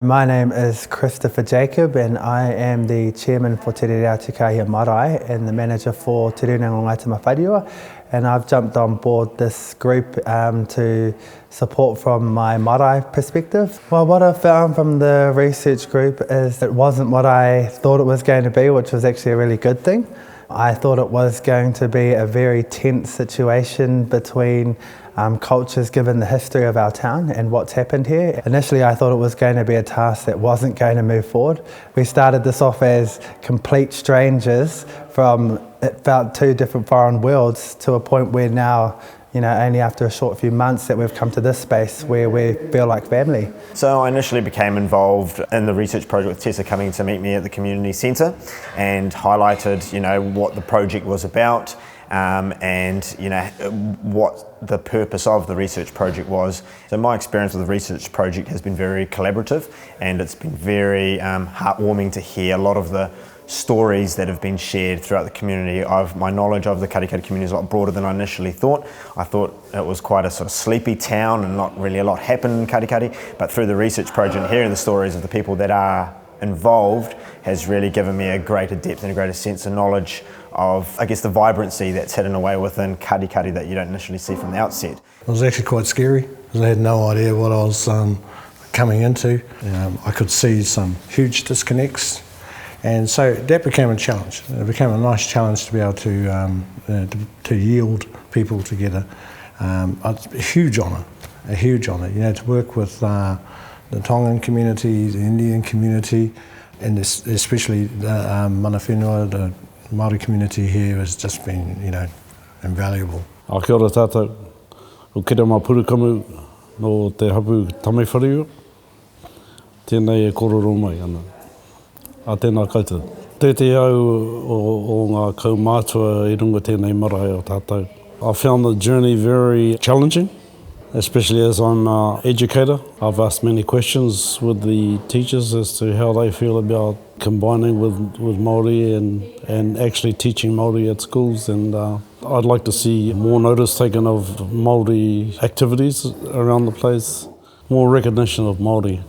My name is Christopher Jacob and I am the Chairman for Te Rere Atukahi Marae and the Manager for Te Rere Ngongaitama Whariua, and I've jumped on board this group to support from my marae perspective. Well, what I found from the research group is it wasn't what I thought it was going to be, which was actually a really good thing. I thought it was going to be a very tense situation between cultures given the history of our town and what's happened here. Initially I thought it was going to be a task that wasn't going to move forward. We started this off as complete strangers from, it felt, two different foreign worlds to a point where now, only after a short few months that we've come to this space where we feel like family. So I initially became involved in the research project with Tessa coming to meet me at the community centre and highlighted, what the project was about and what the purpose of the research project was. So my experience with the research project has been very collaborative, and it's been very heartwarming to hear a lot of the stories that have been shared throughout the community. My knowledge of the Katikati community is a lot broader than I initially thought. I thought it was quite a sort of sleepy town and not really a lot happened in Katikati, but through the research project and hearing the stories of the people that are involved has really given me a greater depth and a greater sense of knowledge of, I guess, the vibrancy that's hidden away within Katikati that you don't initially see from the outset. It was actually quite scary because I had no idea what I was coming into. I could see some huge disconnects, and so that became a challenge. It became a nice challenge to be able to yield people together. A huge honour, to work with the Tongan community, the Indian community, and especially the mana whenua, the Māori community here has just been, invaluable. Kia ora tātou, o kere mā purukamu no te hapu tame whariua, tēnei e kororo mai ana. A tēnā koutou. Taiao o ngā kaumātua I runga tēnei marae o tātou. I found the journey very challenging, especially as I'm an educator. I've asked many questions with the teachers as to how they feel about combining with Māori and actually teaching Māori at schools, and I'd like to see more notice taken of Māori activities around the place, more recognition of Māori.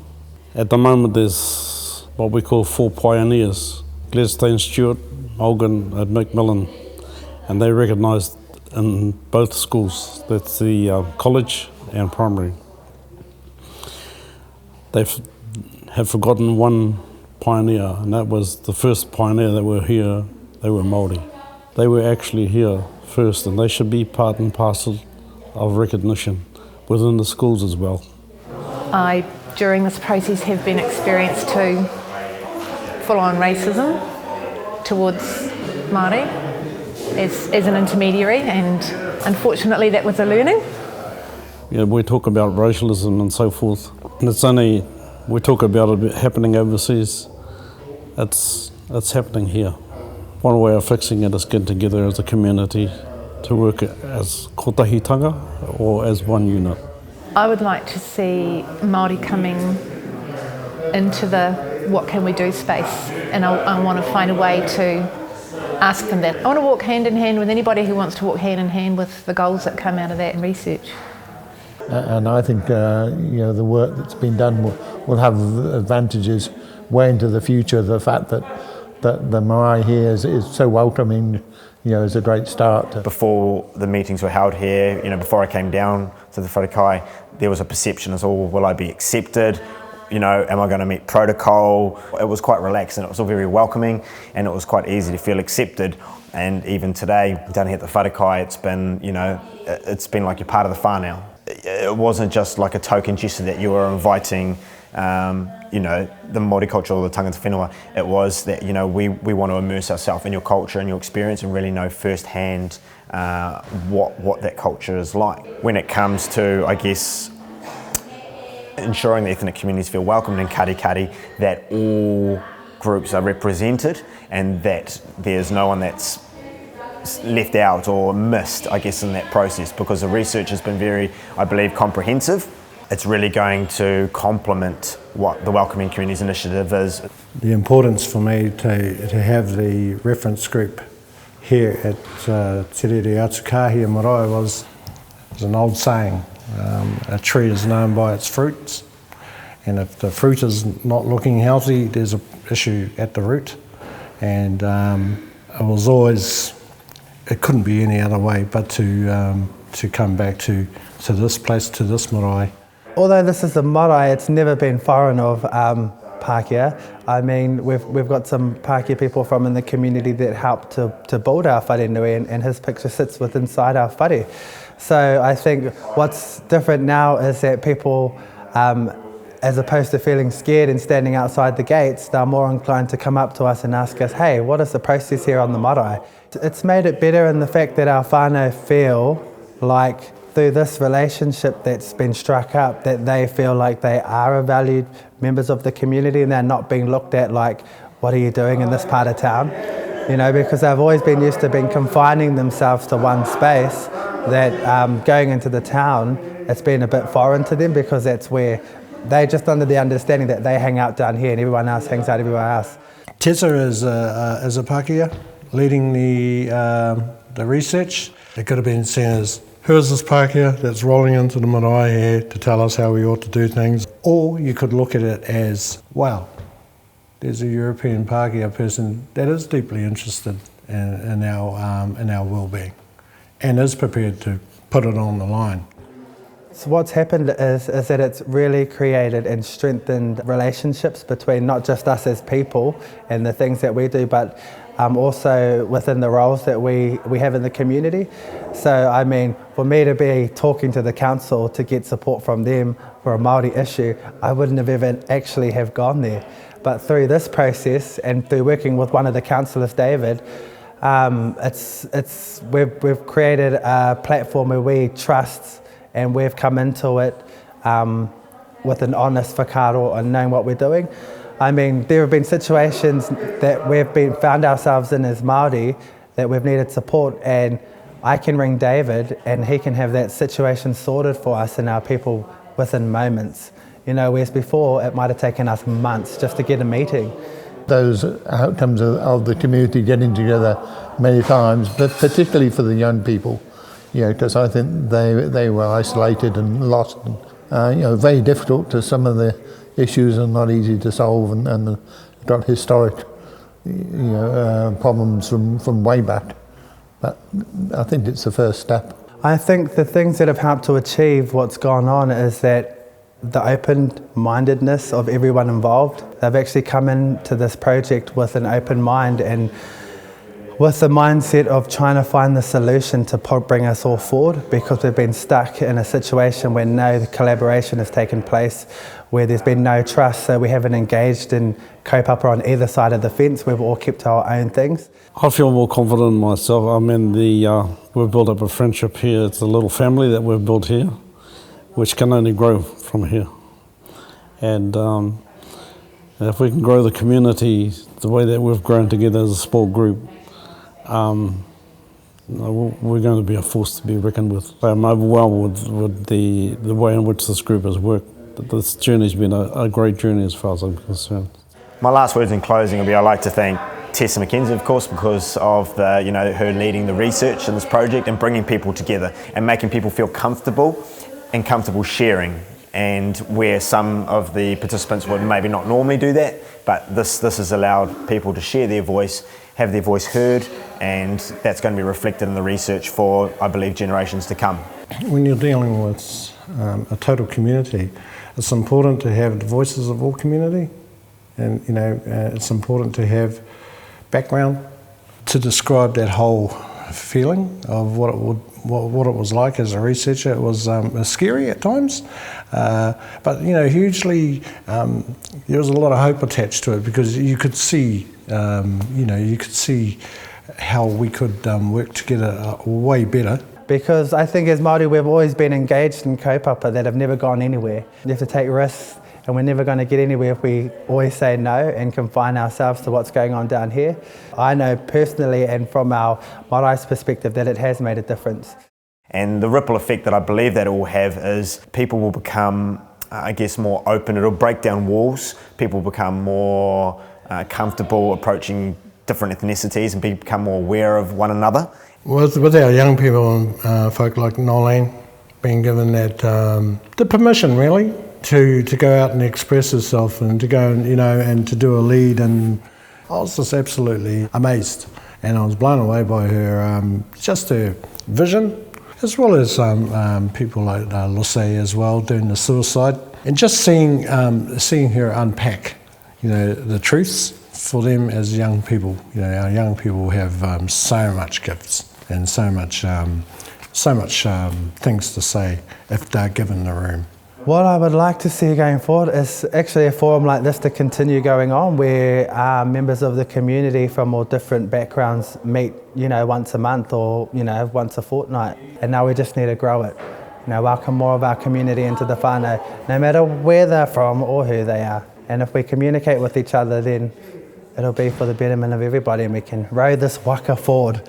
At the moment there's what we call 4 pioneers, Gladstone, Stewart, Olgan and Macmillan, and they recognised in both schools. That's the college and primary. They have forgotten one pioneer, and that was the first pioneer that were here. They were Māori. They were actually here first, and they should be part and parcel of recognition within the schools as well. I, during this process, have been experienced to full-on racism towards Māori as an intermediary, and unfortunately that was a learning. Yeah, we talk about racialism and so forth, and it's only, we talk about it happening overseas. It's happening here. One way of fixing it is getting together as a community to work as kotahitanga or as one unit. I would like to see Māori coming into the what can we do space, and I want to find a way to ask them that. I want to walk hand in hand with anybody who wants to walk hand in hand with the goals that come out of that in research. And I think the work that's been done will have advantages way into the future. The fact that the marae here is so welcoming, is a great start. Before the meetings were held here, before I came down to the whakakai, there was a perception as, will I be accepted? Am I going to meet protocol? It was quite relaxed and it was all very welcoming, and it was quite easy to feel accepted. And even today, down here at the whakakai, it's been like you're part of the whānau. It wasn't just like a token gesture that you were inviting, the Māori culture or the tangata whenua. It was that, we want to immerse ourselves in your culture and your experience and really know firsthand what that culture is like. When it comes to, I guess, ensuring the ethnic communities feel welcomed in Katikati, that all groups are represented and that there's no one that's left out or missed, I guess, in that process, because the research has been very, I believe, comprehensive. It's really going to complement what the Welcoming Communities Initiative is. The importance for me to have the reference group here at Te Rere Atukahi Marae was an old saying, a tree is known by its fruits, And if the fruit is not looking healthy, there's an issue at the root. And it was always, it couldn't be any other way but to come back to this place, to this marae. Although this is a marae, it's never been foreign of Pākehā. I mean, we've got some Pākehā people from in the community that helped to build our whare nui, and his picture sits inside our whare. So I think what's different now is that people, as opposed to feeling scared and standing outside the gates, they're more inclined to come up to us and ask us, hey, what is the process here on the marae? It's made it better in the fact that our whānau feel like through this relationship that's been struck up, that they feel like they are a valued members of the community and they're not being looked at like, what are you doing in this part of town? You know, because they've always been used to being confining themselves to one space, that going into the town, it's been a bit foreign to them because that's where they're just under the understanding that they hang out down here and everyone else hangs out everywhere else. Tessa is a Pākehā leading the research. It could have been seen as, who is this Pākehā that's rolling into the marae here to tell us how we ought to do things? Or you could look at it as, wow, there's a European Pākehā person that is deeply interested in our well-being and is prepared to put it on the line. So what's happened is that it's really created and strengthened relationships between not just us as people and the things that we do, but also within the roles that we have in the community. So I mean, for me to be talking to the council to get support from them for a Māori issue, I wouldn't have ever actually have gone there. But through this process and through working with one of the councillors, David, we've created a platform where we trust, and we've come into it with an honest whakaaro and knowing what we're doing. I mean, there have been situations that we've found ourselves in as Māori that we've needed support, and I can ring David and he can have that situation sorted for us and our people within moments. You know, whereas before it might have taken us months just to get a meeting. Those outcomes of the community getting together many times, but particularly for the young people, you know, because I think they were isolated and lost, and, you know, very difficult to some of the issues and not easy to solve, and got historic, you know, problems from way back. But I think it's the first step. I think the things that have helped to achieve what's gone on is that the open-mindedness of everyone involved. They've actually come into this project with an open mind and with the mindset of trying to find the solution to bring us all forward, because we've been stuck in a situation where no collaboration has taken place, where there's been no trust, so we haven't engaged in kaupapa on either side of the fence. We've all kept our own things. I feel more confident in myself. I mean, we've built up a friendship here. It's a little family that we've built here, which can only grow from here. And if we can grow the community the way that we've grown together as a small group, we're going to be a force to be reckoned with. I'm overwhelmed with the way in which this group has worked. This journey's been a great journey as far as I'm concerned. My last words in closing will be, I'd like to thank Tessa McKenzie, of course, because of her leading the research in this project and bringing people together and making people feel comfortable and comfortable sharing, and where some of the participants would maybe not normally do that, but this has allowed people to share their voice, have their voice heard, and that's going to be reflected in the research for, I believe, generations to come. When you're dealing with a total community, it's important to have the voices of all community, and it's important to have background to describe that whole feeling of what it was like as a researcher. It was scary at times, but hugely there was a lot of hope attached to it, because you could see how we could work together way better. Because I think as Māori we've always been engaged in kaupapa that have never gone anywhere. You have to take risks, and we're never going to get anywhere if we always say no and confine ourselves to what's going on down here. I know personally and from our Māori's perspective that it has made a difference. And the ripple effect that I believe that it will have is people will become, more open. It'll break down walls. People will become more comfortable approaching different ethnicities and become more aware of one another. With our young people and folk like Nolene being given that the permission really to go out and express herself and to go and, and to do a lead, and I was just absolutely amazed, and I was blown away by her, just her vision, as well as people like Lucy as well doing the suicide, and just seeing her unpack, the truths for them as young people. Our young people have so much gifts and so much things to say if they're given the room. What I would like to see going forward is actually a forum like this to continue going on, where members of the community from all different backgrounds meet, once a month or, once a fortnight. And now we just need to grow it. Welcome more of our community into the whānau, no matter where they're from or who they are. And if we communicate with each other, then it'll be for the betterment of everybody, and we can row this waka forward.